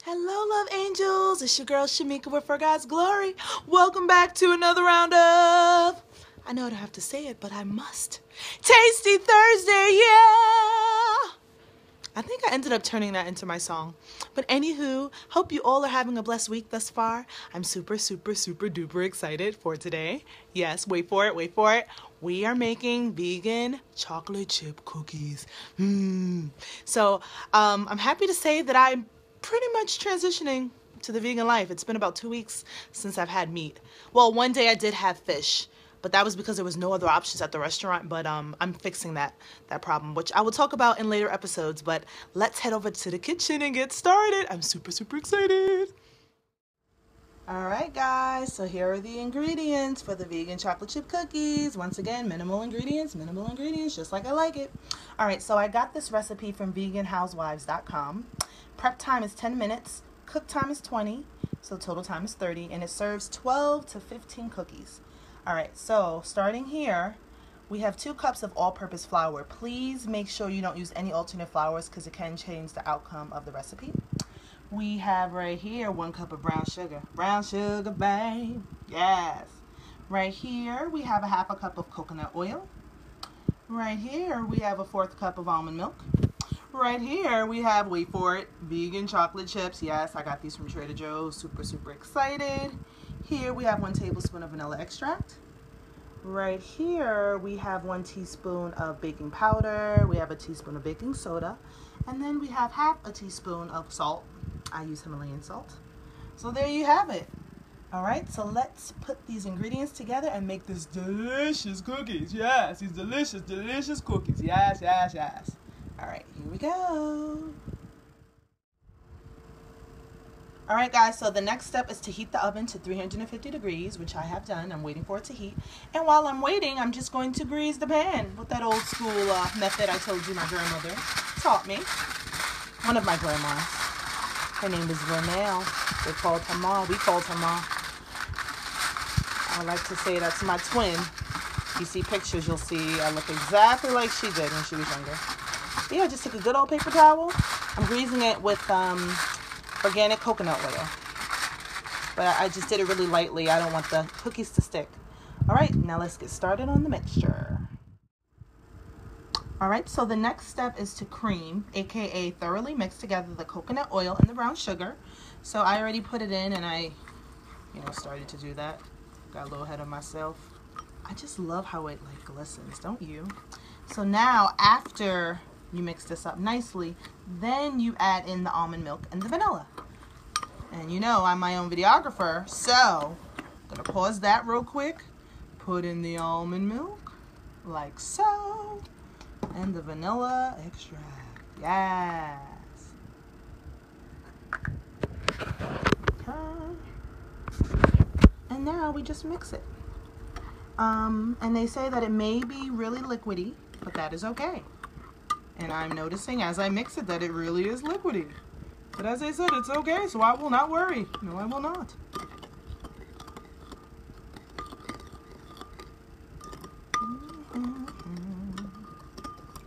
Hello, love angels. It's your girl Shamika with For God's Glory. Welcome back to another round of, I know I don't have to say it, but I must. Tasty Thursday, yeah! I think I ended up turning that into my song. But anywho, hope you all are having a blessed week thus far. I'm super duper excited for today. Yes, wait for it. We are making vegan chocolate chip cookies. So I'm happy to say that I'm pretty much transitioning to the vegan life. It's been about 2 weeks since I've had meat. Well, one day I did have fish, but that was because there was no other options at the restaurant. But I'm fixing that problem, which I will talk about in later episodes. But let's head over to the kitchen and get started. I'm super excited. Alright guys, so here are the ingredients for the vegan chocolate chip cookies. Once again, minimal ingredients, just like I like it. Alright, so I got this recipe from veganhousewives.com. Prep time is 10 minutes, cook time is 20, so total time is 30, and it serves 12 to 15 cookies. Alright, so starting here, we have 2 cups of all-purpose flour. Please make sure you don't use any alternate flours because it can change the outcome of the recipe. We have right here 1 cup of brown sugar. Brown sugar, babe. Yes. Right here, we have a 1/2 cup of coconut oil. Right here, we have a 1/4 cup of almond milk. Right here, we have, wait for it, vegan chocolate chips. Yes, I got these from Trader Joe's. Super excited. Here, we have 1 tablespoon of vanilla extract. Right here, we have 1 teaspoon of baking powder. We have a teaspoon of baking soda. And then we have 1/2 teaspoon of salt. I use Himalayan salt. So there you have it. Alright, so let's put these ingredients together and make this delicious cookies. Yes, these delicious cookies. Yes. Alright, here we go. Alright guys, so the next step is to heat the oven to 350 degrees, which I have done. I'm waiting for it to heat. And while I'm waiting, I'm just going to grease the pan with that old school method I told you my grandmother taught me. One of my grandmas. Her name is Renelle. They called her Ma. We called her Ma. I like to say that's my twin. If you see pictures, you'll see I look exactly like she did when she was younger. But yeah, I just took a good old paper towel. I'm greasing it with organic coconut oil. But I just did it really lightly. I don't want the cookies to stick. Alright, now let's get started on the mixture. Alright, so the next step is to cream, aka thoroughly mix together the coconut oil and the brown sugar. So I already put it in and I, started to do that. Got a little ahead of myself. I just love how it glistens, don't you? So now after you mix this up nicely, then you add in the almond milk and the vanilla. And I'm my own videographer, so I'm gonna pause that real quick. Put in the almond milk, like so. And the vanilla extract. Yes. And now we just mix it. And they say that it may be really liquidy, but that is okay. And I'm noticing as I mix it that it really is liquidy. But as I said, it's okay, so I will not worry. No, I will not.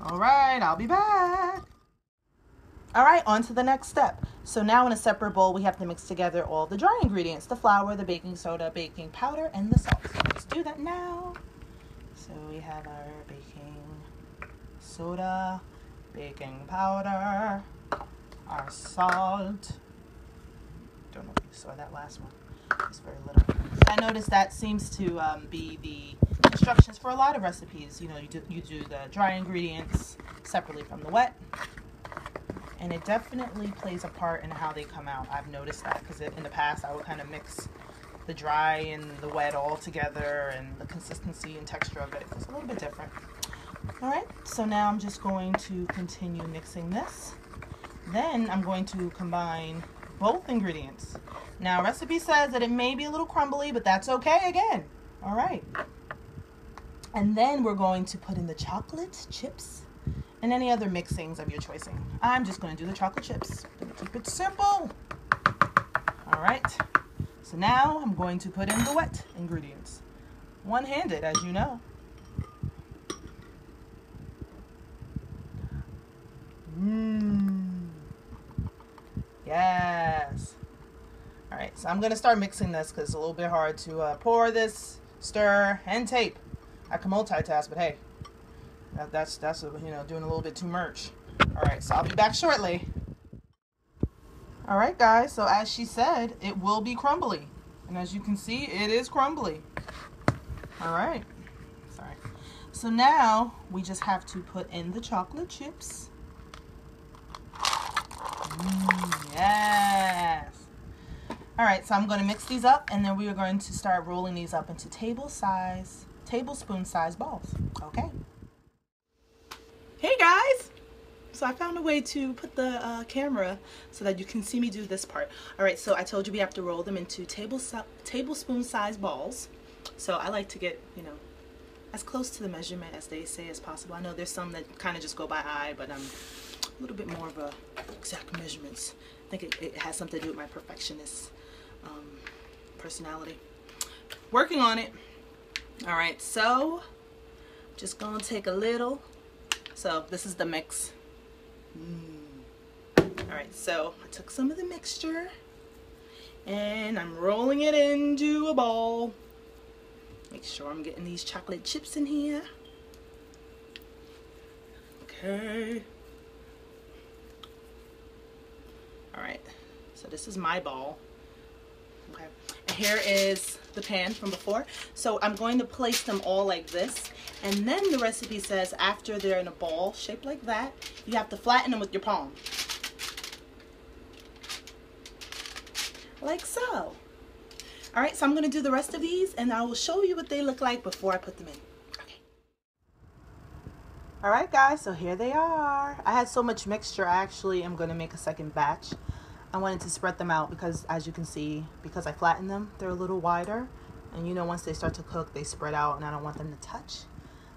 Alright, I'll be back. Alright, on to the next step. So now in a separate bowl, we have to mix together all the dry ingredients. The flour, the baking soda, baking powder, and the salt. So let's do that now. So we have our baking soda, baking powder, our salt. Don't know if you saw that last one. It's very little. I noticed that seems to be the instructions for a lot of recipes. You do the dry ingredients separately from the wet, and it definitely plays a part in how they come out. I've noticed that because in the past I would kind of mix the dry and the wet all together, and the consistency and texture of it is a little bit different. Alright, so now I'm just going to continue mixing this. Then I'm going to combine both ingredients. Now recipe says that it may be a little crumbly, but that's okay again. Alright. And then we're going to put in the chocolate chips and any other mixings of your choosing. I'm just going to do the chocolate chips. Gonna keep it simple. Alright. So now I'm going to put in the wet ingredients. One-handed, as you know. Yes. so I'm gonna start mixing this because it's a little bit hard to pour this, stir, and tape. I can multitask, but hey, that's you know, doing a little bit too much. All right, so I'll be back shortly. All right, guys, so as she said, it will be crumbly. And as you can see, it is crumbly. All right, sorry. So now we just have to put in the chocolate chips. Yes. All right, so I'm going to mix these up, and then we are going to start rolling these up into tablespoon size balls. Okay. Hey guys. So I found a way to put the camera so that you can see me do this part. All right, so I told you we have to roll them into tablespoon size balls. So I like to get, you know, as close to the measurement as they say as possible. I know there's some that kind of just go by eye, but I'm a little bit more of a exact measurements. I think it has something to do with my perfectionist personality. Working on it. All right, so just gonna take a little. So this is the mix. All right, so I took some of the mixture and I'm rolling it into a ball. Make sure I'm getting these chocolate chips in here. Okay. All right, so this is my ball. Okay, and here is the pan from before. So I'm going to place them all like this, and then the recipe says after they're in a ball shaped like that, you have to flatten them with your palm. Like so. All right, so I'm gonna do the rest of these and I will show you what they look like before I put them in. Okay. All right guys, so here they are. I had so much mixture, I actually am gonna make a second batch. I wanted to spread them out because, as you can see, because I flattened them, they're a little wider. And you know, once they start to cook, they spread out and I don't want them to touch.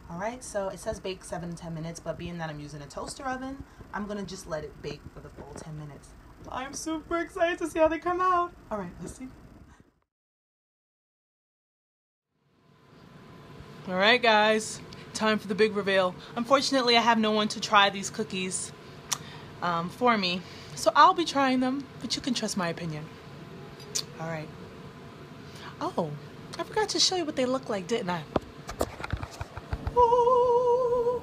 All right, so it says bake 7 to 10 minutes, but being that I'm using a toaster oven, I'm gonna just let it bake for the full 10 minutes. I'm super excited to see how they come out. All right, let's see. All right, guys, time for the big reveal. Unfortunately, I have no one to try these cookies for me. So I'll be trying them, but you can trust my opinion. All right. Oh, I forgot to show you what they look like, didn't I? Oh,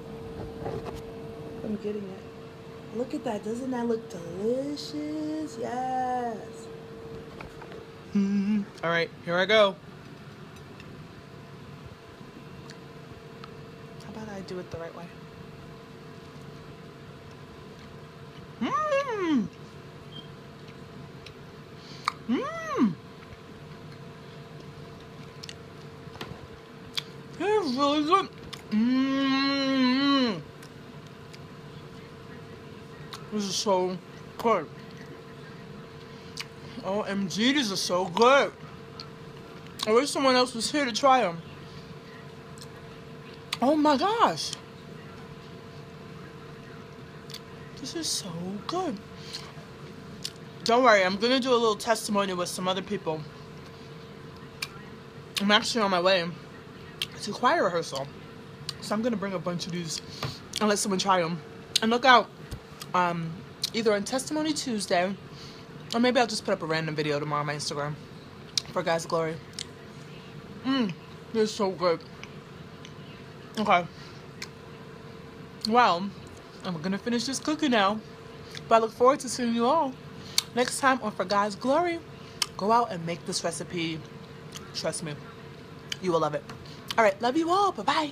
I'm getting it. Look at that. Doesn't that look delicious? Yes. All right, here I go. How about I do it the right way? Mmm. Mmm. It's really good. Mmm. This is so good. OMG, these are so good. I wish someone else was here to try them. Oh my gosh. This is so good. Don't worry, I'm gonna do a little testimony with some other people. I'm actually on my way to choir rehearsal, so I'm gonna bring a bunch of these and let someone try them. And look out, either on Testimony Tuesday, or maybe I'll just put up a random video tomorrow on my Instagram for God's glory. They're so good. Okay. Well, I'm gonna finish this cookie now, but I look forward to seeing you all next time on For God's Glory. Go out and make this recipe. Trust me, you will love it. All right, love you all. Bye-bye.